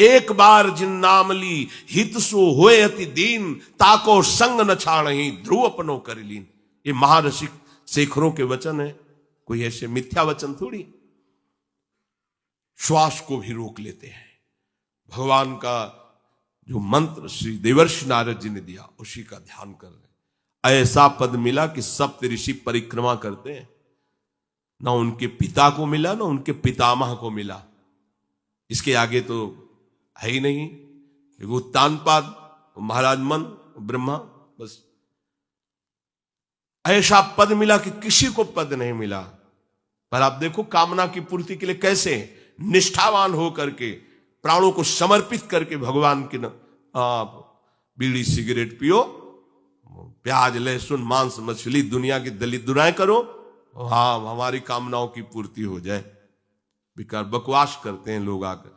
एक बार जिन नाम ली हित सो होए अति दीन, ताको संग न छाणही ध्रुव अपनो कर लीन। ये महारसिक शेखरों के वचन है, कोई ऐसे मिथ्या वचन थोड़ी। श्वास को भी रोक लेते हैं। भगवान का जो मंत्र श्री देवर्षि नारद जी ने दिया उसी का ध्यान कर रहे। ऐसा पद मिला कि सप्त ऋषि परिक्रमा करते हैं, ना उनके पिता को मिला ना उनके पितामह को मिला। इसके आगे तो है ही नहीं। उत्तानपाद, महाराज मन, ब्रह्मा, बस ऐसा पद मिला कि किसी को पद नहीं मिला। पर आप देखो कामना की पूर्ति के लिए कैसे निष्ठावान हो करके, प्राणों को समर्पित करके भगवान की आप बीड़ी सिगरेट पियो, प्याज लहसुन मांस मछली दुनिया की दलित दुराएं करो, हाँ हमारी कामनाओं की पूर्ति हो जाए। बेकार बकवास करते हैं लोग आकर।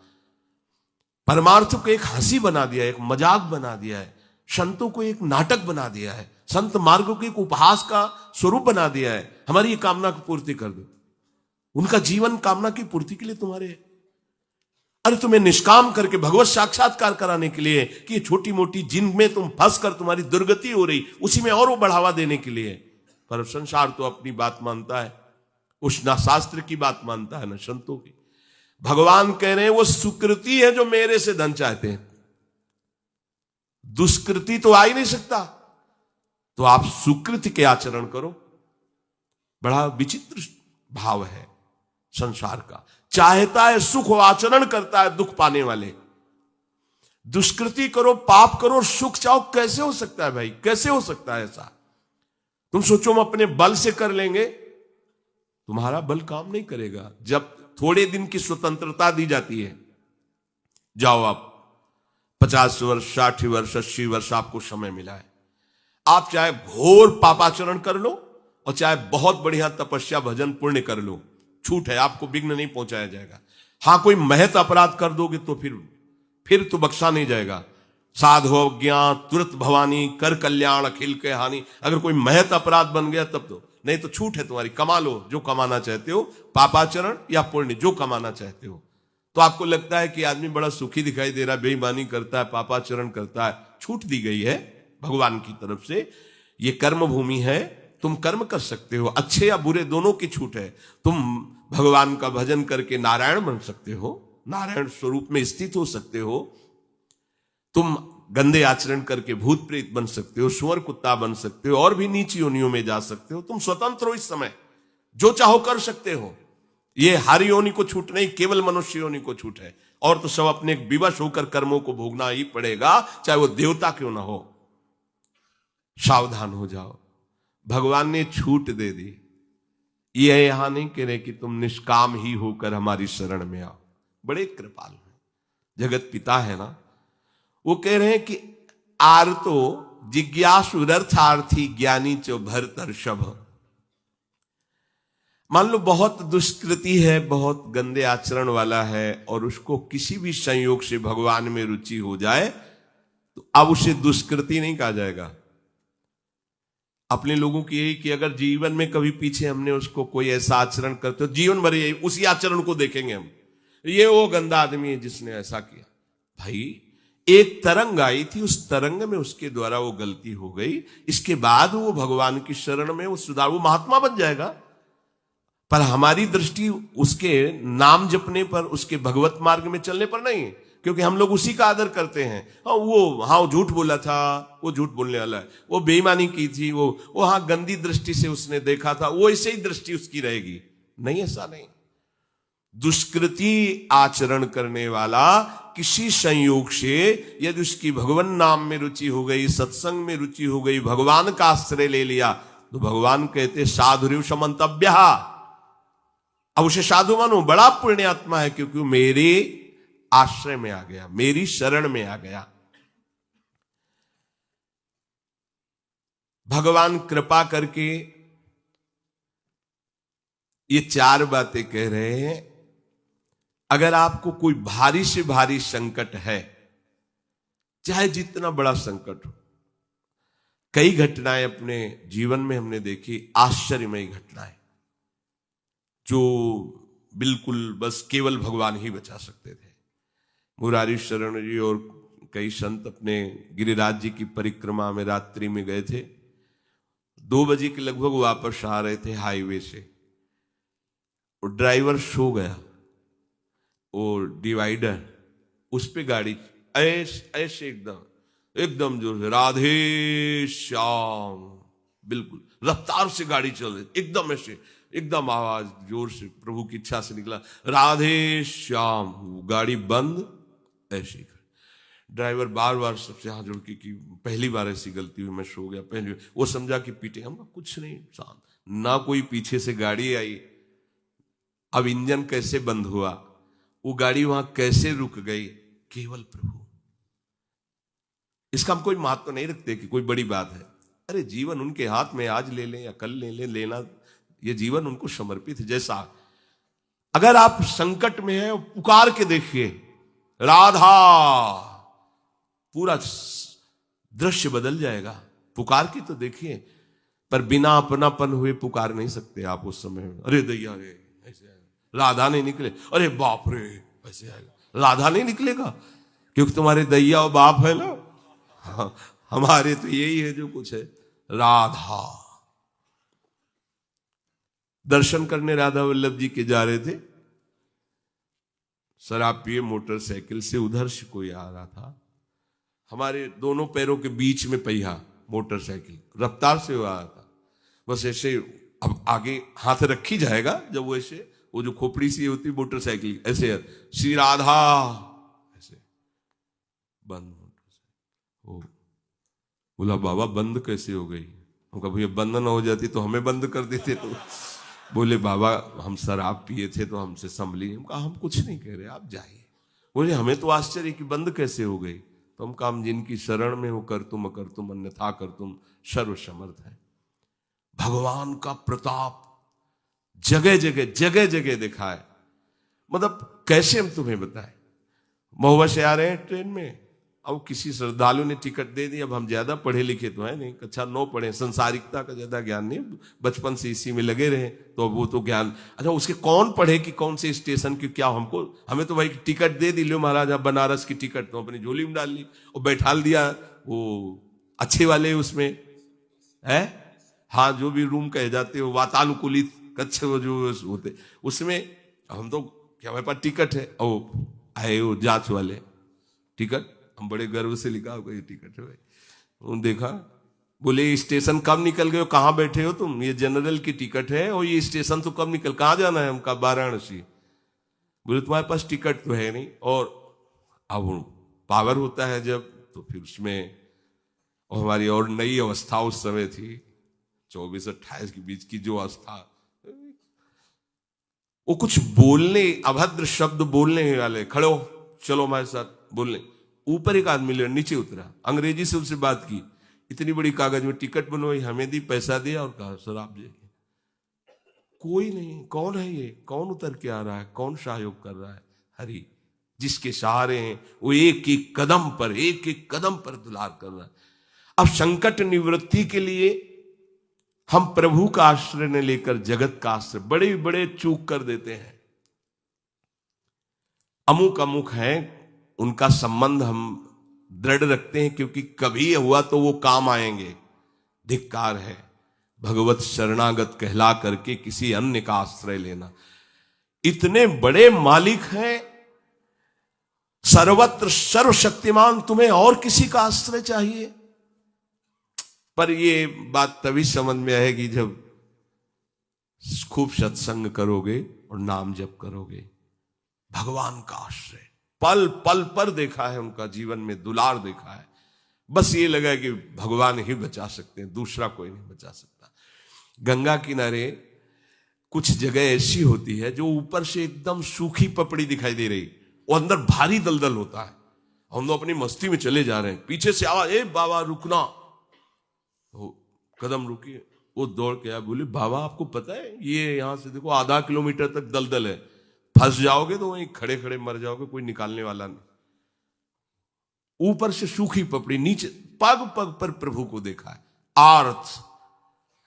परमार्थ को एक हंसी बना दिया है, एक मजाक बना दिया है, संतों को एक नाटक बना दिया है, संत मार्ग को एक उपहास का स्वरूप बना दिया है। हमारी ये कामना की पूर्ति कर दो। उनका जीवन कामना की पूर्ति के लिए तुम्हारे, अरे तुम्हें निष्काम करके भगवत साक्षात्कार कराने के लिए कि ये छोटी मोटी जिनमें तुम फंस कर तुम्हारी दुर्गति हो रही उसी में और वो बढ़ावा देने के लिए। पर संसार तो अपनी बात मानता है, उस ना शास्त्र की बात मानता है ना संतों की। भगवान कह रहे हैं वो सुकृति है जो मेरे से धन चाहते हैं, दुष्कृति तो आ ही नहीं सकता। तो आप सुकृति के आचरण करो। बड़ा विचित्र भाव है संसार का। चाहता है सुख हो, आचरण करता है दुख पाने वाले। दुष्कृति करो, पाप करो, सुख चाहो, कैसे हो सकता है भाई? कैसे हो सकता है ऐसा? तुम सोचो हम अपने बल से कर लेंगे, तुम्हारा बल काम नहीं करेगा। जब थोड़े दिन की स्वतंत्रता दी जाती है, जाओ आप 50 वर्ष 60 वर्ष 80 वर्ष आपको समय मिला है, आप चाहे घोर पापाचरण कर लो और चाहे बहुत बढ़िया तपस्या भजन पुण्य कर लो, छूट है, आपको विघ्न नहीं पहुंचाया जाएगा। हां कोई महत अपराध कर दोगे तो फिर तो बख्शा नहीं जाएगा। साधु ज्ञान तुरंत भवानी कर कल्याण अखिल के हानि। अगर कोई महत अपराध बन गया तब तो, नहीं तो छूट है तुम्हारी, कमा लो जो कमाना चाहते हो, पापाचरण या पुण्य जो कमाना चाहते हो। तो आपको लगता है कि आदमी बड़ा सुखी दिखाई दे रहा है, बेईमानी करता है, पापाचरण करता है, छूट दी गई है भगवान की तरफ से। ये कर्म भूमि है, तुम कर्म कर सकते हो, अच्छे या बुरे दोनों की छूट है। तुम भगवान का भजन करके नारायण बन सकते हो, नारायण स्वरूप में स्थित हो सकते हो। तुम गंदे आचरण करके भूत प्रेत बन सकते हो, सुअर कुत्ता बन सकते हो, और भी नीची योनियों में जा सकते हो। तुम स्वतंत्र हो इस समय, जो चाहो कर सकते हो। ये हरि योनि को छूट नहीं, केवल मनुष्य योनि को छूट है। और तो सब अपने विवश होकर कर्मों को भोगना ही पड़ेगा, चाहे वो देवता क्यों ना हो। सावधान हो जाओ, भगवान ने छूट दे दी। ये यहां नहीं कह रहे कि तुम निष्काम ही होकर हमारी शरण में आओ। बड़े कृपालु हैं, जगत पिता है ना। वो कह रहे हैं कि आर्तो जिज्ञासु रर्थार्थी ज्ञानी चो भरतर्षभ। मान लो बहुत दुष्कृति है, बहुत गंदे आचरण वाला है, और उसको किसी भी संयोग से भगवान में रुचि हो जाए तो अब उसे दुष्कृति नहीं कहा जाएगा। अपने लोगों की यही कि अगर जीवन में कभी पीछे हमने उसको कोई ऐसा आचरण करते हो, जीवन भर यही उसी आचरण को देखेंगे हम, ये वो गंदा आदमी है जिसने ऐसा किया। भाई एक तरंग आई थी, उस तरंग में उसके द्वारा वो गलती हो गई, इसके बाद वो भगवान की शरण में वो सुधार, वो महात्मा बन जाएगा। पर हमारी दृष्टि उसके नाम जपने पर, उसके भगवत मार्ग में चलने पर नहीं, क्योंकि हम लोग उसी का आदर करते हैं। वो झूठ बोला था, वो झूठ बोलने वाला है, वो बेईमानी की थी, वो हाँ गंदी दृष्टि से उसने देखा था, वो ऐसे ही दृष्टि उसकी रहेगी। नहीं, ऐसा नहीं। दुष्कृति आचरण करने वाला किसी संयोग से यदि उसकी भगवान नाम में रुचि हो गई, सत्संग में रुचि हो गई, भगवान का आश्रय ले लिया, तो भगवान कहते साधुरिव समन्तव्य। अब उसे साधु मानो, बड़ा पुण्यात्मा है, क्योंकि मेरे आश्रय में आ गया, मेरी शरण में आ गया। भगवान कृपा करके ये 4 बातें कह रहे हैं। अगर आपको कोई भारी से भारी संकट है, चाहे जितना बड़ा संकट हो, कई घटनाएं अपने जीवन में हमने देखी, आश्चर्यमयी घटनाएं, जो बिल्कुल बस केवल भगवान ही बचा सकते थे। मुरारी शरण जी और कई संत अपने गिरिराज जी की परिक्रमा में रात्रि में गए थे। 2 बजे के लगभग वापस आ रहे थे हाईवे से, और ड्राइवर सो गया। और डिवाइडर उस पे गाड़ी ऐसे एकदम जोर से, राधे श्याम, बिल्कुल रफ्तार से गाड़ी चल रही, एकदम ऐसे, एकदम आवाज जोर से प्रभु की इच्छा से निकला, राधे श्याम। गाड़ी बंद, ऐसे ही ड्राइवर बार बार सबसे हाथ जोड़ के कि पहली बार ऐसी गलती हुई, मैं सो गया पहली बार। वो समझा कि पीटे, हम कुछ नहीं, शांत, ना कोई पीछे से गाड़ी आई। अब इंजन कैसे बंद हुआ, वो गाड़ी वहां कैसे रुक गई, केवल प्रभु। इसका हम कोई महत्व नहीं रखते कि कोई बड़ी बात है। अरे जीवन उनके हाथ में, आज ले लें या कल ले लें, लेना, ये जीवन उनको समर्पित है। जैसा अगर आप संकट में हैं, पुकार के देखिए, राधा, पूरा दृश्य बदल जाएगा। पुकार के तो देखिए, पर बिना अपनापन हुए पुकार नहीं सकते आप उस समय। अरे दैया रे, ऐसे आएगा, राधा नहीं निकले, अरे बाप रे, ऐसे आएगा, राधा नहीं निकलेगा, क्योंकि तुम्हारे दैया और बाप है ना। हाँ, हमारे तो यही है जो कुछ है, राधा। दर्शन करने राधा वल्लभ जी के जा रहे थे, शराब पिए मोटरसाइकिल से उधर से कोई आ रहा था, हमारे दोनों पैरों के बीच में पहिया, मोटरसाइकिल रफ्तार से आ रहा था। बस ऐसे, अब आगे हाथ रखी जाएगा जब वो ऐसे, वो जो खोपड़ी सी होती मोटरसाइकिल, ऐसे श्री राधा, ऐसे बंद। ओ बोला, बाबा बंद कैसे हो गई? हम कहा भैया बंद ना हो जाती तो हमें बंद कर देते। तो बोले, बाबा हम शराब पिए थे तो हमसे संभली। हम कहा हम कुछ नहीं कह रहे, आप जाइए। बोले, हमें तो आश्चर्य कि बंद कैसे हो गई। तो हम कहा, हम जिनकी शरण में हो, कर तुम अकर तुम अन्यथा कर तुम, सर्वसमर्थ है। भगवान का प्रताप जगह जगह दिखा है। मतलब कैसे हम तुम्हें बताएं। महुआ से आ रहे हैं ट्रेन में, अब किसी श्रद्धालु ने टिकट दे दी। अब हम ज्यादा पढ़े लिखे तो है नहीं, कक्षा 9 पढ़े, संसारिकता का ज्यादा ज्ञान नहीं, बचपन से इसी में लगे रहे, तो अब वो तो ज्ञान। अच्छा, उसके कौन पढ़े कि कौन से स्टेशन की क्या, हमें तो भाई टिकट दे दी, लो महाराज आप बनारस की टिकट, तो अपनी झोली में डाल ली और बैठा दिया वो अच्छे वाले उसमें है। हाँ, जो भी रूम कहे जाते हो, वातानुकूलित कक्ष जो होते उसमें, हम तो क्या हमारे पास टिकट है, ओ आए वो जांच वाले, टिकट, हम बड़े गर्व से लिखा होगा ये टिकट है भाई। उन्होंने देखा, बोले स्टेशन कब निकल गए हो, कहाँ बैठे हो तुम? ये जनरल की टिकट है, और ये स्टेशन तो कब निकल, कहाँ जाना है? हमका वाराणसी। बोले तुम्हारे पास टिकट तो है नहीं। और अब पावर होता है जब, तो फिर उसमें, और हमारी और नई अवस्था उस समय थी, 24-28 के बीच की जो अवस्था, वो कुछ बोलने, अभद्र शब्द बोलने वाले, खड़े हो चलो हमारे साथ बोलने। ऊपर एक आदमी नीचे उतरा, अंग्रेजी से उससे बात की, इतनी बड़ी कागज में टिकट बनवाई, हमें दी, पैसा दिया और कहा सर आप जाइए। कोई नहीं, कौन है ये, कौन उतर के आ रहा है, कौन सहयोग कर रहा है? हरि, जिसके सहारे हैं वो एक एक कदम पर दुलार कर रहा है। अब संकट निवृत्ति के लिए हम प्रभु का आश्रय न लेकर जगत का आश्रय, बड़े बड़े चूक कर देते हैं। अमुक है, उनका संबंध हम दृढ़ रखते हैं, क्योंकि कभी हुआ तो वो काम आएंगे। धिक्कार है भगवत शरणागत कहला करके किसी अन्य का आश्रय लेना। इतने बड़े मालिक हैं, सर्वत्र सर्वशक्तिमान, तुम्हें और किसी का आश्रय चाहिए? पर ये बात तभी समझ में आएगी जब खूब सत्संग करोगे और नाम जप करोगे। भगवान का आश्रय पल पल पर देखा है, उनका जीवन में दुलार देखा है। बस ये लगा कि भगवान ही बचा सकते हैं, दूसरा कोई नहीं बचा सकता। गंगा किनारे कुछ जगह ऐसी होती है जो ऊपर से एकदम सूखी पपड़ी दिखाई दे रही, वो अंदर भारी दलदल होता है। हम लोग अपनी मस्ती में चले जा रहे हैं, पीछे से आवाज, ए बाबा रुकना। तो कदम रुकी, वो दौड़ के आया, बोले बाबा आपको पता है ये यहां से देखो आधा किलोमीटर तक दलदल है, फंस जाओगे तो वहीं खड़े खड़े मर जाओगे, कोई निकालने वाला नहीं। ऊपर से सूखी पपड़ी, नीचे पग पग पर प्रभु को देखा है। आर्थ,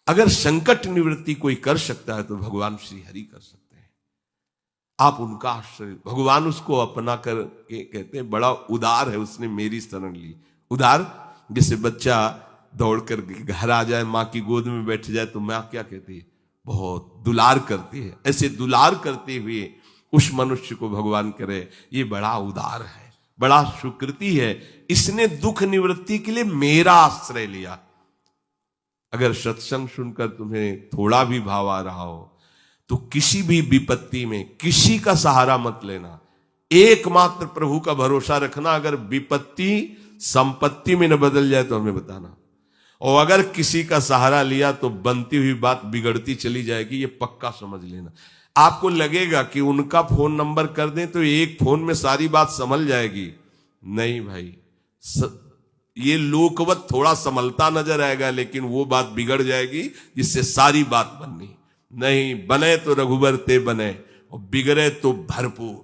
अगर संकट निवृत्ति कोई कर सकता है तो भगवान श्री हरि कर सकते हैं। आप उनका आश्रय। भगवान उसको अपना कर के कहते हैं बड़ा उदार है, उसने मेरी शरण ली। उदार जैसे बच्चा दौड़ कर घर आ जाए, माँ की गोद में बैठ जाए तो माँ क्या कहती है, बहुत दुलार करती है। ऐसे दुलार करते हुए उस मनुष्य को भगवान करे ये बड़ा उदार है, बड़ा सुकृति है, इसने दुख निवृत्ति के लिए मेरा आश्रय लिया। अगर सत्संग सुनकर तुम्हें थोड़ा भी भाव आ रहा हो तो किसी भी विपत्ति में किसी का सहारा मत लेना, एकमात्र प्रभु का भरोसा रखना। अगर विपत्ति संपत्ति में न बदल जाए तो हमें बताना, और अगर किसी का सहारा लिया तो बनती हुई बात बिगड़ती चली जाएगी, ये पक्का समझ लेना। आपको लगेगा कि उनका फोन नंबर कर दें तो एक फोन में सारी बात संभल जाएगी, नहीं भाई, ये लोकवत थोड़ा संभलता नजर आएगा, लेकिन वो बात बिगड़ जाएगी जिससे सारी बात बननी। नहीं, बने तो रघुबर ते बने और बिगड़े तो भरपूर,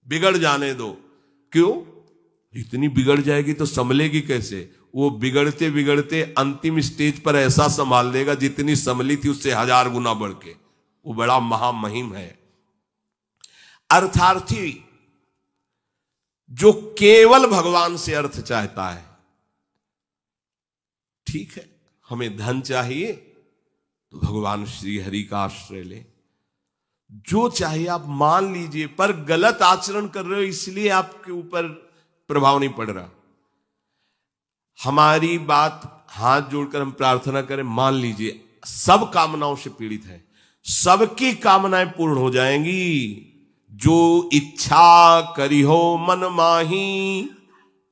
बिगड़ जाने दो। क्यों? इतनी बिगड़ जाएगी तो संभलेगी कैसे? वो बिगड़ते बिगड़ते अंतिम स्टेज पर ऐसा संभाल देगा जितनी संभली थी उससे 1000 गुना बढ़ के। वो बड़ा महामहिम है। अर्थार्थी जो केवल भगवान से अर्थ चाहता है, ठीक है, हमें धन चाहिए तो भगवान श्री हरि का आश्रय ले, जो चाहिए आप मान लीजिए, पर गलत आचरण कर रहे हो इसलिए आपके ऊपर प्रभाव नहीं पड़ रहा। हमारी बात हाथ जोड़कर हम प्रार्थना करें, मान लीजिए सब कामनाओं से पीड़ित है, सबकी कामनाएं पूर्ण हो जाएंगी। जो इच्छा करी हो मन माही,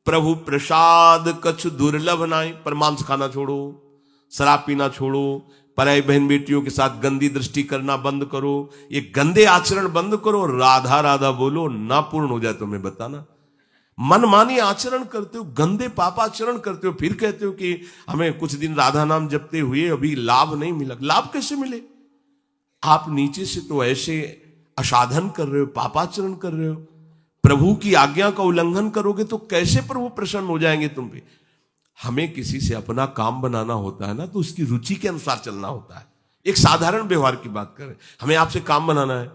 प्रभु प्रसाद कछु दुर्लभ नाई। पर मांस खाना छोड़ो, शराब पीना छोड़ो, पराई बहन बेटियों के साथ गंदी दृष्टि करना बंद करो, ये गंदे आचरण बंद करो, राधा राधा बोलो, ना पूर्ण हो जाए तो मैं बताना। मनमानी आचरण करते हो, गंदे पापाचरण करते हो, फिर कहते हो कि हमें कुछ दिन राधा नाम जपते हुए अभी लाभ नहीं मिला। लाभ कैसे मिले? आप नीचे से तो ऐसे असाधन कर रहे हो, पापाचरण कर रहे हो, प्रभु की आज्ञा का उल्लंघन करोगे तो कैसे प्रभु प्रसन्न हो जाएंगे तुम पे? हमें किसी से अपना काम बनाना होता है ना, तो उसकी रुचि के अनुसार चलना होता है। एक साधारण व्यवहार की बात करें, हमें आपसे काम बनाना है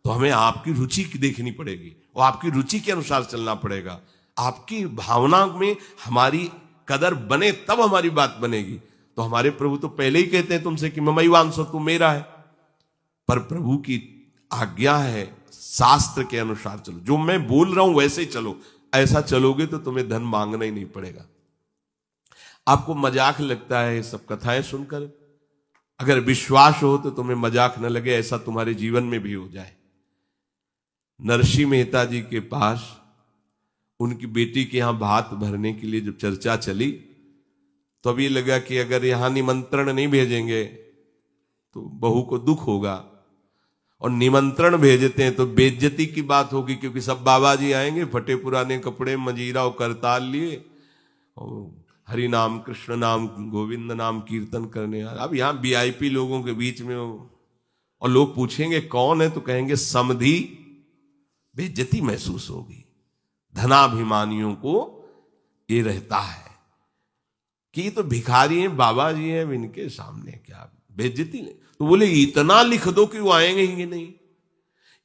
तो हमें आपकी रुचि देखनी पड़ेगी और आपकी रुचि के अनुसार चलना पड़ेगा। आपकी भावना में हमारी कदर बने तब हमारी बात बनेगी। तो हमारे प्रभु तो पहले ही कहते हैं तुमसे कि ममई वांसो, तू मेरा है। पर प्रभु की आज्ञा है शास्त्र के अनुसार चलो, जो मैं बोल रहा हूं वैसे ही चलो। ऐसा चलोगे तो तुम्हें धन मांगना ही नहीं पड़ेगा। आपको मजाक लगता है ये सब कथाएं सुनकर, अगर विश्वास हो तो तुम्हें मजाक न लगे, ऐसा तुम्हारे जीवन में भी हो जाए। नरसिंह मेहता जी के पास उनकी बेटी के यहां भात भरने के लिए जब चर्चा चली तो अब ये लगा कि अगर यहां निमंत्रण नहीं भेजेंगे तो बहू को दुख होगा, और निमंत्रण भेजते हैं तो बेइज्जती की बात होगी, क्योंकि सब बाबा जी आएंगे फटे पुराने कपड़े, मंजीरा और करताल लिए, और हरि नाम कृष्ण नाम गोविंद नाम कीर्तन करने। अब यहाँ वीआईपी लोगों के बीच में और लोग पूछेंगे कौन है तो कहेंगे समधी, बेइज्जती महसूस होगी। धनाभिमानियों को ये रहता है कि ये तो भिखारी हैं, बाबा जी हैं, इनके सामने क्या बेइज्जती नहीं। तो बोले इतना लिख दो कि वो आएंगे ही नहीं,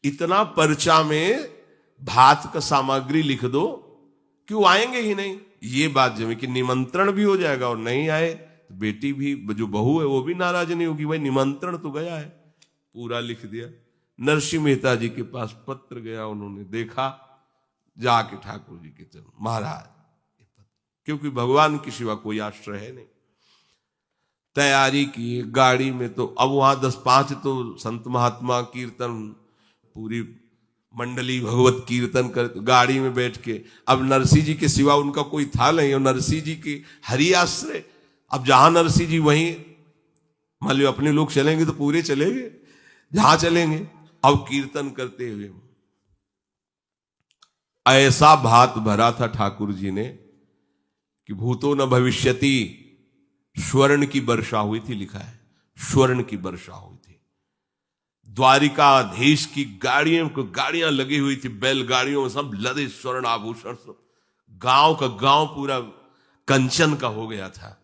इतना पर्चा में भात का सामग्री लिख दो कि वो आएंगे ही नहीं। ये बात जब कि निमंत्रण भी हो जाएगा और नहीं आए तो बेटी भी, जो बहू है वो भी नाराज नहीं होगी, भाई निमंत्रण तो गया है, पूरा लिख दिया। नरसिंह मेहता जी के पास पत्र गया, उन्होंने देखा, जाके ठाकुर जी के चरण, महाराज, क्योंकि भगवान के सिवा कोई आश्रय है नहीं। तैयारी की गाड़ी में, तो अब वहां 10-5 तो संत महात्मा कीर्तन, पूरी मंडली भगवत कीर्तन कर गाड़ी में बैठ के। अब नरसिंह जी के सिवा उनका कोई था नहीं, और नरसिंह जी की हरि आश्रय। अब जहां नरसिंह जी वहीं, मान लो अपने लोग चलेंगे तो पूरे चलेंगे, जहां चलेंगे। अब कीर्तन करते हुए ऐसा भात भरा था ठाकुर जी ने कि भूतो न भविष्यति, स्वर्ण की वर्षा हुई थी, लिखा है स्वर्ण की वर्षा हुई थी। द्वारिकाधीश की गाड़ियां लगी हुई थी, बैलगाड़ियों में सब लदे स्वर्ण आभूषण, सब गांव का गांव पूरा कंचन का हो गया था।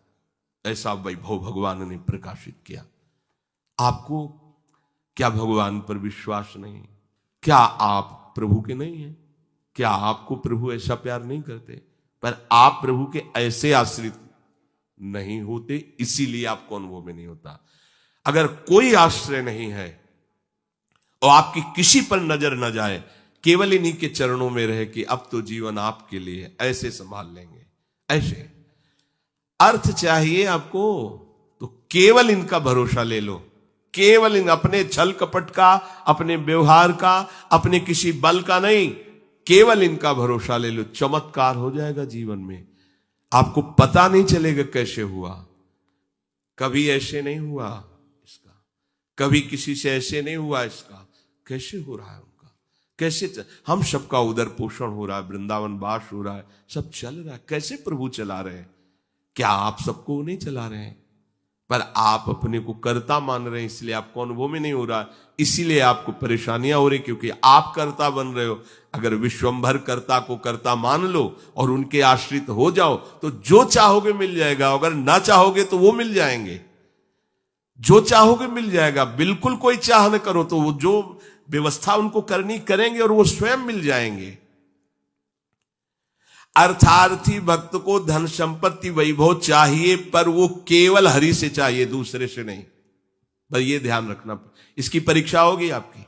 ऐसा वैभव भगवान ने प्रकाशित किया। आपको क्या भगवान पर विश्वास नहीं? क्या आप प्रभु के नहीं हैं? क्या आपको प्रभु ऐसा प्यार नहीं करते? पर आप प्रभु के ऐसे आश्रित नहीं होते, इसीलिए आपको अनुभव में नहीं होता। अगर कोई आश्रय नहीं है और आपकी किसी पर नजर न जाए, केवल इन्हीं के चरणों में रहे कि अब तो जीवन आपके लिए, ऐसे संभाल लेंगे। ऐसे अर्थ चाहिए आपको तो केवल इनका भरोसा ले लो, केवल इन अपने छल कपट का, अपने व्यवहार का, अपने किसी बल का नहीं, केवल इनका भरोसा ले लो। चमत्कार हो जाएगा जीवन में, आपको पता नहीं चलेगा कैसे हुआ। कभी ऐसे नहीं हुआ इसका, कभी किसी से ऐसे नहीं हुआ इसका, कैसे हो रहा है उनका, कैसे हम सबका उदर पोषण हो रहा है, वृंदावन वास हो रहा है, सब चल रहा है। कैसे प्रभु चला रहे हैं? क्या आप सबको नहीं चला रहे हैं? पर आप अपने को कर्ता मान रहे हैं, इसलिए आपको अनुभव में नहीं हो रहा, इसीलिए आपको परेशानियां हो रही, क्योंकि आप कर्ता बन रहे हो। अगर विश्वंभर कर्ता को कर्ता मान लो और उनके आश्रित हो जाओ तो जो चाहोगे मिल जाएगा, अगर ना चाहोगे तो वो मिल जाएंगे। जो चाहोगे मिल जाएगा, बिल्कुल कोई चाह न करो तो वो जो व्यवस्था उनको करनी करेंगे और वो स्वयं मिल जाएंगे। अर्थार्थी भक्त को धन संपत्ति वैभव चाहिए, पर वो केवल हरि से चाहिए, दूसरे से नहीं। बस ये ध्यान रखना, इसकी परीक्षा होगी आपकी।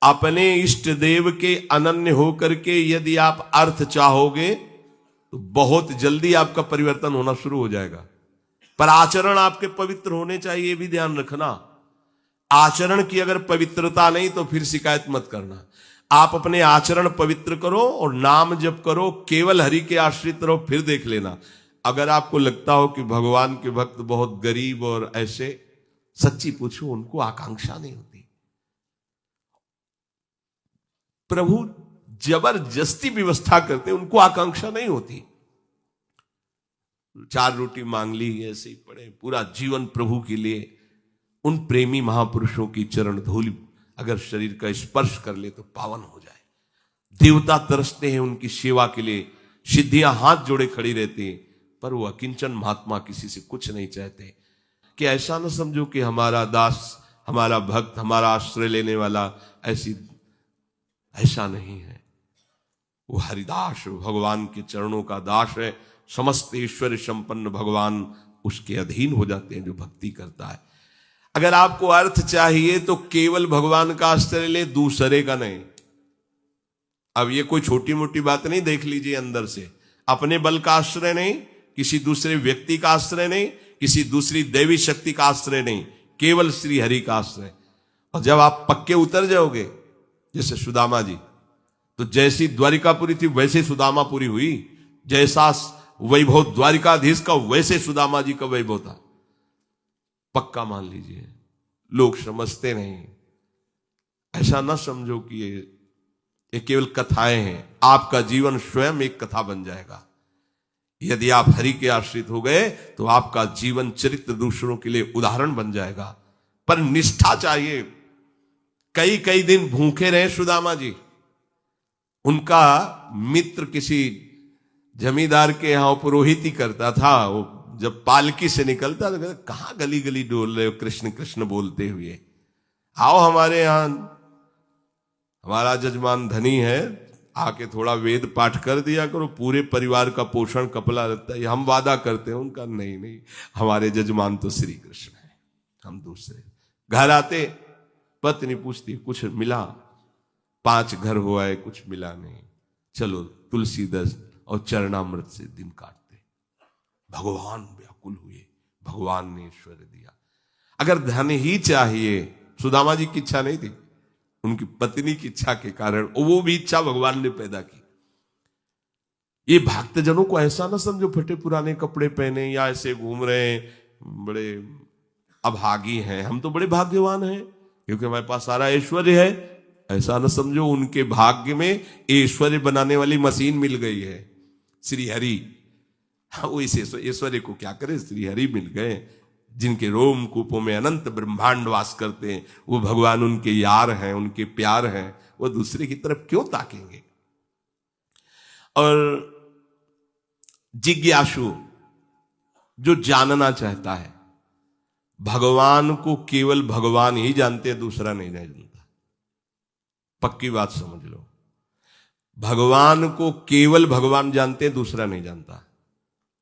अपने इष्ट देव के अनन्य होकर के यदि आप अर्थ चाहोगे तो बहुत जल्दी आपका परिवर्तन होना शुरू हो जाएगा। पर आचरण आपके पवित्र होने चाहिए, भी ध्यान रखना। आचरण की अगर पवित्रता नहीं तो फिर शिकायत मत करना। आप अपने आचरण पवित्र करो और नाम जप करो, केवल हरि के आश्रित रहो, फिर देख लेना। अगर आपको लगता हो कि भगवान के भक्त बहुत गरीब और ऐसे, सच्ची पूछो, उनको आकांक्षा नहीं होती। प्रभु जबरदस्ती व्यवस्था करते, उनको आकांक्षा नहीं होती। 4 रोटी मांग ली, ऐसे ही पड़े, पूरा जीवन प्रभु के लिए। उन प्रेमी महापुरुषों की चरण धूलि अगर शरीर का स्पर्श कर ले तो पावन हो जाए। देवता तरसते हैं उनकी सेवा के लिए, सिद्धियां हाथ जोड़े खड़ी रहती हैं, पर वो अकिंचन महात्मा किसी से कुछ नहीं चाहते। कि ऐसा ना समझो कि हमारा दास, हमारा भक्त, हमारा आश्रय लेने वाला ऐसा नहीं है। वो हरिदास, भगवान के चरणों का दास है। समस्त ऐश्वर्य संपन्न भगवान उसके अधीन हो जाते हैं जो भक्ति करता है। अगर आपको अर्थ चाहिए तो केवल भगवान का आश्रय ले, दूसरे का नहीं। अब ये कोई छोटी मोटी बात नहीं, देख लीजिए अंदर से। अपने बल का आश्रय नहीं, किसी दूसरे व्यक्ति का आश्रय नहीं, किसी दूसरी दैवी शक्ति का आश्रय नहीं, केवल श्री हरि का आश्रय। और जब आप पक्के उतर जाओगे, जैसे सुदामा जी, तो जैसी द्वारिकापुरी थी वैसे सुदामापुरी हुई। जैसा वैभव द्वारिकाधीश का वैसे सुदामा जी का वैभव था। पक्का मान लीजिए। लोग समझते नहीं, ऐसा ना समझो कि ये केवल कथाएं हैं। आपका जीवन स्वयं एक कथा बन जाएगा। यदि आप हरि के आश्रित हो गए तो आपका जीवन चरित्र दूसरों के लिए उदाहरण बन जाएगा। पर निष्ठा चाहिए। कई कई दिन भूखे रहे सुदामा जी। उनका मित्र किसी जमींदार के यहां पुरोहित ही करता था। वो जब पालकी से निकलता तो कहता, कहां गली गली डोल रहे हो कृष्ण कृष्ण बोलते हुए, आओ हमारे यहां, हमारा जजमान धनी है, आके थोड़ा वेद पाठ कर दिया करो, पूरे परिवार का पोषण कपला रहता है। हम वादा करते हैं। उनका नहीं, हमारे जजमान तो श्री कृष्ण है, हम दूसरे। घर आते पत्नी पूछती, कुछ मिला? 5 घर हो आए, कुछ मिला नहीं। चलो तुलसी दस और चरणामृत से दिन काटते। भगवान व्याकुल हुए, भगवान ने ऐश्वर्य दिया। अगर धन ही चाहिए, सुदामा जी की इच्छा नहीं थी, उनकी पत्नी की इच्छा के कारण वो भी इच्छा भगवान ने पैदा की। ये भक्तजनों को ऐसा ना समझो फटे पुराने कपड़े पहने या ऐसे घूम रहे हैं, बड़े अभागी हैं। हम तो बड़े भाग्यवान हैं क्योंकि हमारे पास सारा ऐश्वर्य है। ऐसा ना समझो उनके भाग्य में ऐश्वर्य बनाने वाली मशीन मिल गई है, श्री हरि। वो इस ऐश्वर्य को क्या करे, श्री हरि मिल गए, जिनके रोम कूपों में अनंत ब्रह्मांड वास करते हैं। वो भगवान उनके यार हैं, उनके प्यार हैं। वो दूसरे की तरफ क्यों ताकेंगे? और जिज्ञासु, जो जानना चाहता है, भगवान को केवल भगवान ही जानते हैं, दूसरा नहीं जानता। पक्की बात समझ लो, भगवान को केवल भगवान जानते हैं, दूसरा नहीं जानता।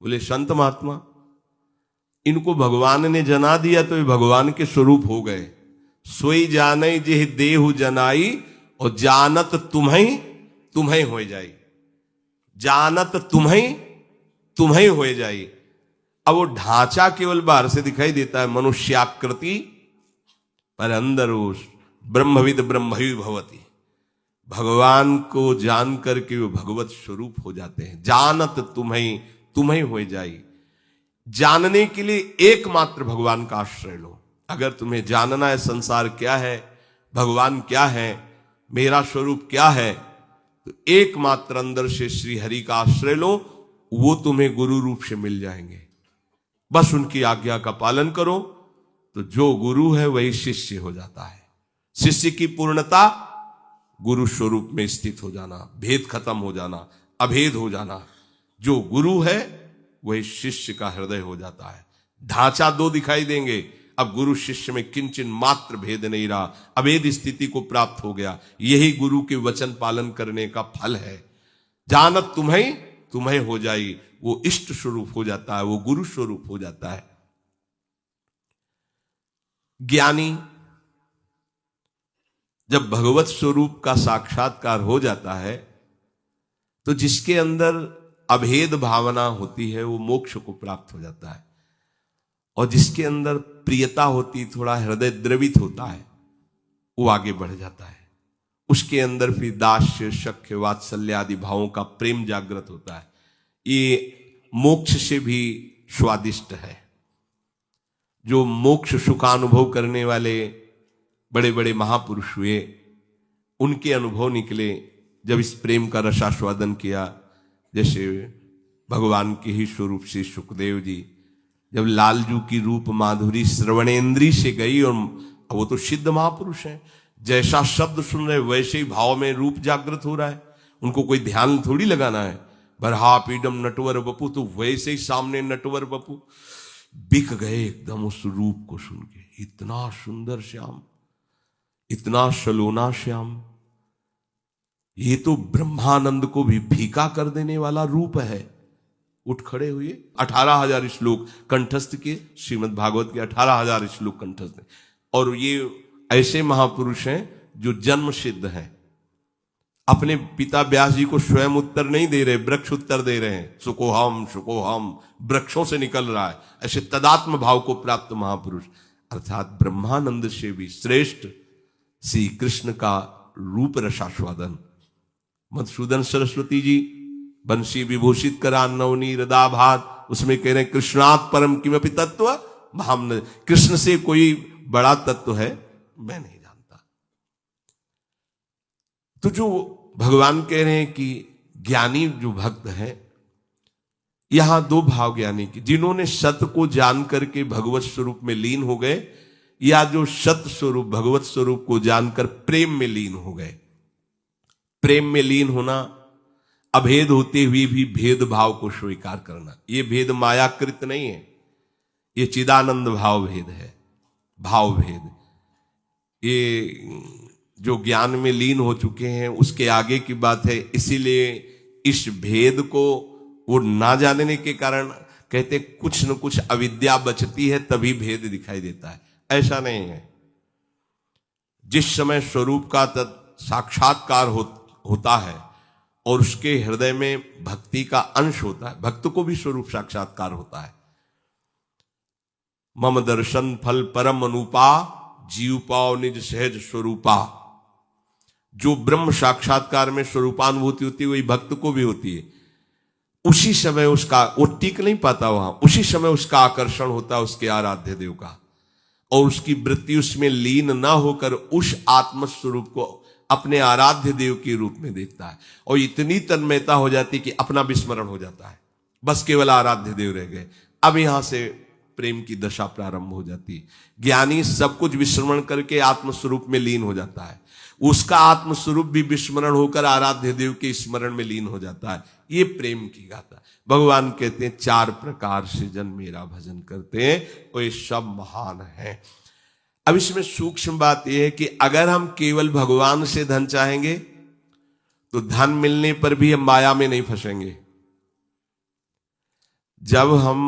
बोले संत महात्मा, इनको भगवान ने जना दिया तो ये भगवान के स्वरूप हो गए। सोई जाने जेह देहु जनाई, और जानत तुम्हें तुम्हें हो जाई, जानत तुम्हें तुम्हें हो जाई। अब वो ढांचा केवल बाहर से दिखाई देता है, मनुष्याकृति, पर अंदर वो ब्रह्मविद ब्रह्मवि भवति। भगवान को जान करके वो भगवत स्वरूप हो जाते हैं। जानत तुम्हें तुम्हें हो जाई। जानने के लिए एकमात्र भगवान का आश्रय लो। अगर तुम्हें जानना है संसार क्या है, भगवान क्या है, मेरा स्वरूप क्या है, तो एकमात्र अंदर से श्री हरि का आश्रय लो, वो तुम्हें गुरु रूप से मिल जाएंगे। बस उनकी आज्ञा का पालन करो, तो जो गुरु है वही शिष्य हो जाता है। शिष्य की पूर्णता गुरु स्वरूप में स्थित हो जाना, भेद खत्म हो जाना, अभेद हो जाना। जो गुरु है वही शिष्य का हृदय हो जाता है। ढांचा दो दिखाई देंगे, अब गुरु शिष्य में किंचन मात्र भेद नहीं रहा, अभेद स्थिति को प्राप्त हो गया। यही गुरु के वचन पालन करने का फल है। जानत तुम्हें तुम्हें हो जाई, वो इष्ट स्वरूप हो जाता है, वो गुरु स्वरूप हो जाता है। ज्ञानी जब भगवत स्वरूप का साक्षात्कार हो जाता है, तो जिसके अंदर अभेद भावना होती है वो मोक्ष को प्राप्त हो जाता है, और जिसके अंदर प्रियता होती, थोड़ा हृदय द्रवित होता है, वो आगे बढ़ जाता है। उसके अंदर फिर दास्य शक्य वात्सल्य आदि भावों का प्रेम जागृत होता है। ये मोक्ष से भी स्वादिष्ट है। जो मोक्ष सुखानुभव करने वाले बड़े बड़े महापुरुष हुए, उनके अनुभव निकले जब इस प्रेम का रसास्वादन किया। जैसे भगवान के ही स्वरूप से सुखदेव जी, जब लालजू की रूप माधुरी श्रवणेन्द्री से गई, और वो तो सिद्ध महापुरुष हैं, जैसा शब्द सुन रहे वैसे ही भाव में रूप जागृत हो रहा है। उनको कोई ध्यान थोड़ी लगाना है। बरहा पीडम नटवर बपू, तो वैसे ही सामने नटवर बपू बिक गए एकदम उस रूप को सुन के। इतना सुंदर श्याम, इतना सलोना श्याम, ये तो ब्रह्मानंद को भी फीका कर देने वाला रूप है। उठ खड़े हुए, 18,000 श्लोक कंठस्थ किए, श्रीमद् भागवत के 18,000 श्लोक कंठस्थ हैं। और ये ऐसे महापुरुष हैं जो जन्म सिद्ध हैं। अपने पिता व्यास जी को स्वयं उत्तर नहीं दे रहे, वृक्ष उत्तर दे रहे हैं। सुकोहम सुकोहम, वृक्षों से निकल रहा है। ऐसे तदात्म भाव को प्राप्त महापुरुष, अर्थात ब्रह्मानंद से भी श्रेष्ठ श्री कृष्ण का रूप रसास्वादन। मधुसूदन सरस्वती जी बंसी विभूषित करा नवनी हृदाभात, उसमें कह रहे हैं कृष्णात् परम किमपि तत्व भाम। कृष्ण से कोई बड़ा तत्व है मैं नहीं जानता। तो जो भगवान कह रहे हैं कि ज्ञानी जो भक्त है, यहां दो भाव ज्ञानी की, जिन्होंने सत्य को जान करके भगवत स्वरूप में लीन हो गए, या जो सत्य स्वरूप भगवत स्वरूप को जानकर प्रेम में लीन हो गए। प्रेम में लीन होना, अभेद होते हुए भी भेद भाव को स्वीकार करना। ये भेद मायाकृत नहीं है, ये चिदानंद भाव भेद है, भाव भेद। ये जो ज्ञान में लीन हो चुके हैं उसके आगे की बात है। इसीलिए इस भेद को वो ना जानने के कारण कहते कुछ न कुछ अविद्या बचती है, तभी भेद दिखाई देता है। ऐसा नहीं है। जिस समय स्वरूप का साक्षात्कार होता है और उसके हृदय में भक्ति का अंश होता है, भक्त को भी स्वरूप साक्षात्कार होता है। मम दर्शन फल परम अनुपा, जीव पाओ निज सहज स्वरूपा। जो ब्रह्म साक्षात्कार में स्वरूपानुभूति होती है वही भक्त को भी होती है। उसी समय उसका, वो टिक नहीं पाता वहां, उसी समय उसका आकर्षण होता है उसके आराध्य देव का, और उसकी वृत्ति उसमें लीन ना होकर उस आत्मस्वरूप को अपने आराध्य देव के रूप में देखता है, और इतनी तन्मयता हो जाती कि अपना विस्मरण हो जाता है। बस केवल आराध्य देव रह गए। अब यहां से प्रेम की दशा प्रारंभ हो जाती है। ज्ञानी सब कुछ विस्मरण करके आत्मस्वरूप में लीन हो जाता है, उसका आत्मस्वरूप भी विस्मरण होकर आराध्य देव के स्मरण में लीन हो जाता है। ये प्रेम की गाथा। भगवान कहते हैं 4 प्रकार से जन मेरा भजन करते हैं और ये सब महान है। अब इसमें सूक्ष्म बात यह है कि अगर हम केवल भगवान से धन चाहेंगे तो धन मिलने पर भी हम माया में नहीं फंसेंगे। जब हम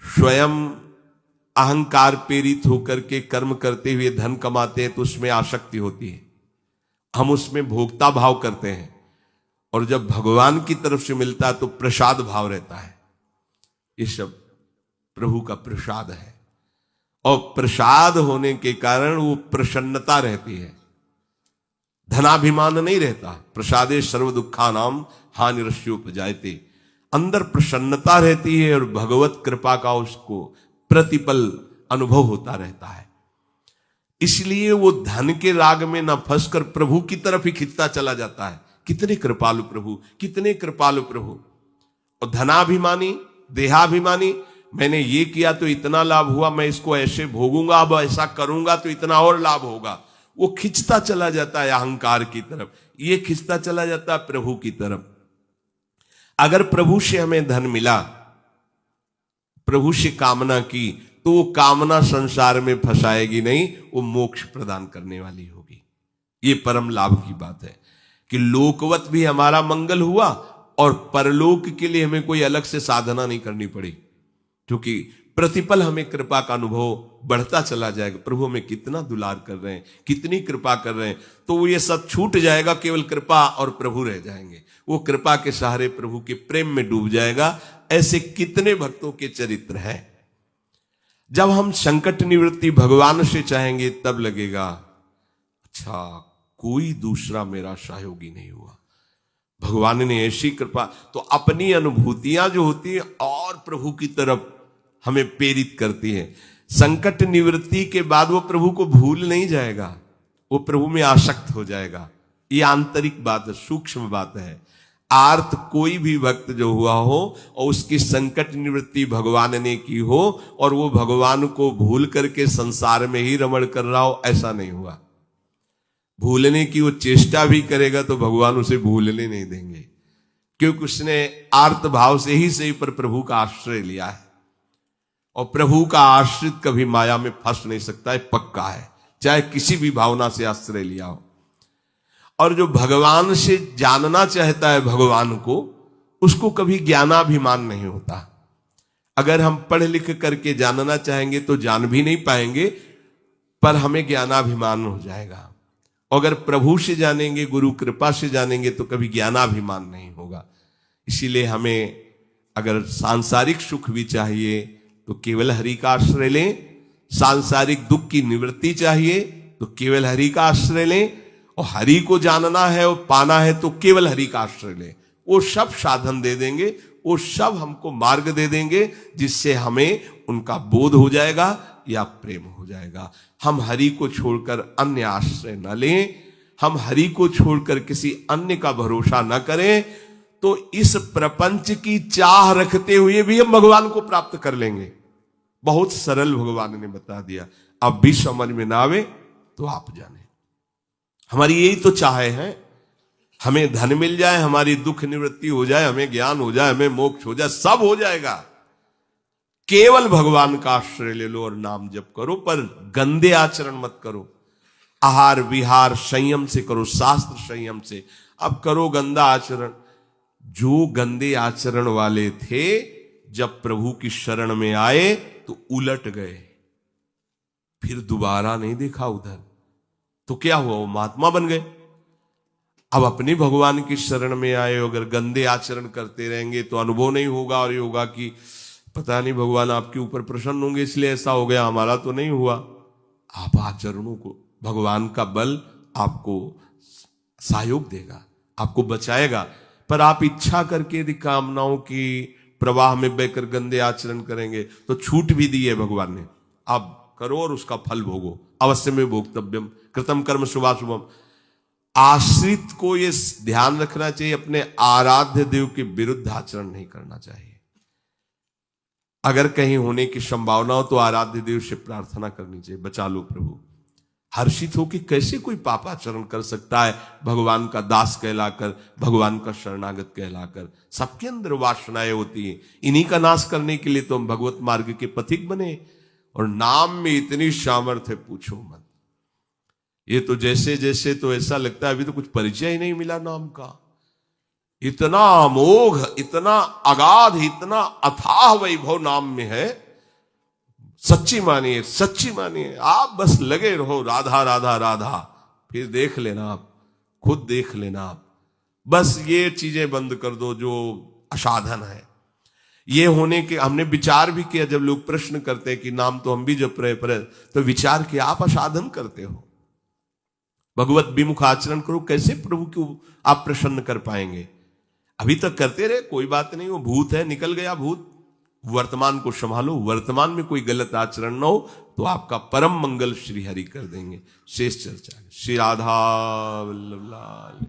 स्वयं अहंकार प्रेरित होकर के कर्म करते हुए धन कमाते हैं तो उसमें आसक्ति होती है, हम उसमें भोक्ता भाव करते हैं। और जब भगवान की तरफ से मिलता है तो प्रसाद भाव रहता है। ये सब प्रभु का प्रसाद है, और प्रसाद होने के कारण वो प्रसन्नता रहती है, धनाभिमान नहीं रहता। प्रसादे सर्व दुखानाम हानिरस्योपजायते, अंदर प्रसन्नता रहती है और भगवत कृपा का उसको प्रतिपल अनुभव होता रहता है। इसलिए वो धन के राग में न फंसकर प्रभु की तरफ ही खिंचता चला जाता है। कितने कृपालु प्रभु, कितने कृपालु प्रभु। और धनाभिमानी, देहाभिमानी, मैंने ये किया तो इतना लाभ हुआ, मैं इसको ऐसे भोगूंगा, अब ऐसा करूंगा तो इतना और लाभ होगा। वो खिंचता चला जाता है अहंकार की तरफ, ये खिंचता चला जाता है प्रभु की तरफ। अगर प्रभु से हमें धन मिला, प्रभु से कामना की, तो वो कामना संसार में फंसाएगी नहीं, वो मोक्ष प्रदान करने वाली होगी। ये परम लाभ की बात है कि लोकवत भी हमारा मंगल हुआ और परलोक के लिए हमें कोई अलग से साधना नहीं करनी पड़ी, क्योंकि प्रतिपल हमें कृपा का अनुभव बढ़ता चला जाएगा। प्रभु हमें कितना दुलार कर रहे हैं, कितनी कृपा कर रहे हैं, तो वो ये सब छूट जाएगा, केवल कृपा और प्रभु रह जाएंगे। वो कृपा के सहारे प्रभु के प्रेम में डूब जाएगा। ऐसे कितने भक्तों के चरित्र हैं। जब हम संकट निवृत्ति भगवान से चाहेंगे तब लगेगा अच्छा कोई दूसरा मेरा सहयोगी नहीं हुआ, भगवान ने ऐसी कृपा। तो अपनी अनुभूतियां जो होती हैं और प्रभु की तरफ हमें प्रेरित करती हैं। संकट निवृत्ति के बाद वो प्रभु को भूल नहीं जाएगा, वो प्रभु में आसक्त हो जाएगा। ये आंतरिक बात है, सूक्ष्म बात है। आर्त कोई भी भक्त जो हुआ हो और उसकी संकट निवृत्ति भगवान ने की हो और वो भगवान को भूल करके संसार में ही रमण कर रहा हो, ऐसा नहीं हुआ। भूलने की वो चेष्टा भी करेगा तो भगवान उसे भूलने नहीं देंगे, क्योंकि उसने आर्त भाव से ही सही पर प्रभु का आश्रय लिया है। और प्रभु का आश्रित कभी माया में फंस नहीं सकता है, पक्का है, चाहे किसी भी भावना से आश्रय लिया हो। और जो भगवान से जानना चाहता है भगवान को, उसको कभी ज्ञानाभिमान नहीं होता। अगर हम पढ़ लिख करके जानना चाहेंगे तो जान भी नहीं पाएंगे, पर हमें ज्ञानाभिमान हो जाएगा। अगर प्रभु से जानेंगे, गुरु कृपा से जानेंगे, तो कभी ज्ञानाभिमान नहीं होगा। इसीलिए हमें अगर सांसारिक सुख भी चाहिए तो केवल हरि का आश्रय लें, सांसारिक दुख की निवृत्ति चाहिए तो केवल हरि का आश्रय लें, और हरि को जानना है और पाना है तो केवल हरि का आश्रय लें। वो सब साधन दे देंगे, वो सब हमको मार्ग दे देंगे, जिससे हमें उनका बोध हो जाएगा या प्रेम हो जाएगा। हम हरि को छोड़कर अन्य आश्रय न लें, हम हरि को छोड़कर किसी अन्य का भरोसा न करें, तो इस प्रपंच की चाह रखते हुए भी हम भगवान को प्राप्त कर लेंगे। बहुत सरल भगवान ने बता दिया। अब भी समझ में ना आवे तो आप जाने। हमारी यही तो चाह है, हमें धन मिल जाए, हमारी दुख निवृत्ति हो जाए, हमें ज्ञान हो जाए, हमें मोक्ष हो जाए, सब हो जाएगा। केवल भगवान का आश्रय ले लो और नाम जप करो, पर गंदे आचरण मत करो। आहार विहार संयम से करो, शास्त्र संयम से। अब करो गंदा आचरण। जो गंदे आचरण वाले थे जब प्रभु की शरण में आए तो उलट गए, फिर दोबारा नहीं देखा उधर, तो क्या हुआ, वो महात्मा बन गए। अब अपने भगवान की शरण में आए, अगर गंदे आचरण करते रहेंगे तो अनुभव नहीं होगा, और ये होगा कि पता नहीं भगवान आपके ऊपर प्रसन्न होंगे इसलिए ऐसा हो गया, हमारा तो नहीं हुआ। आप आचरणों को, भगवान का बल आपको सहयोग देगा, आपको बचाएगा। पर आप इच्छा करके यदि कामनाओं की प्रवाह में बहकर गंदे आचरण करेंगे तो छूट भी दी है भगवान ने, आप करो और उसका फल भोगो। अवश्य में भोक्तव्यम कृतम कर्म शुभाशुभम। आश्रित को ये ध्यान रखना चाहिए, अपने आराध्य देव के विरुद्ध आचरण नहीं करना चाहिए। अगर कहीं होने की संभावना हो तो आराध्य देव से प्रार्थना करनी चाहिए, बचा लो प्रभु। हर्षित हो कि कैसे कोई पापाचरण कर सकता है भगवान का दास कहलाकर, भगवान का शरणागत कहलाकर। सबके अंदर वासनाएं होती हैं, इन्हीं का नाश करने के लिए तो हम भगवत मार्ग के पथिक बने। और नाम में इतनी सामर्थ्य पूछो मत। ये तो जैसे जैसे तो ऐसा लगता है अभी तो कुछ परिचय ही नहीं मिला नाम का। इतना अमोघ, इतना अगाध, इतना अथाह वैभव नाम में है। सच्ची मानिए, सच्ची मानिए, आप बस लगे रहो राधा राधा राधा, फिर देख लेना आप, खुद देख लेना आप। बस ये चीजें बंद कर दो जो असाधन है। ये होने के हमने विचार भी किया, जब लोग प्रश्न करते हैं कि नाम तो हम भी जप रहे पर, तो विचार किया आप असाधन करते हो, भगवत विमुख आचरण करो, कैसे प्रभु को आप प्रसन्न कर पाएंगे। अभी तक करते रहे, कोई बात नहीं, वो भूत है, निकल गया भूत। वर्तमान को संभालो, वर्तमान में कोई गलत आचरण न हो तो आपका परम मंगल श्री हरि कर देंगे। शेष चर्चा श्री राधा वल्लभ लाल।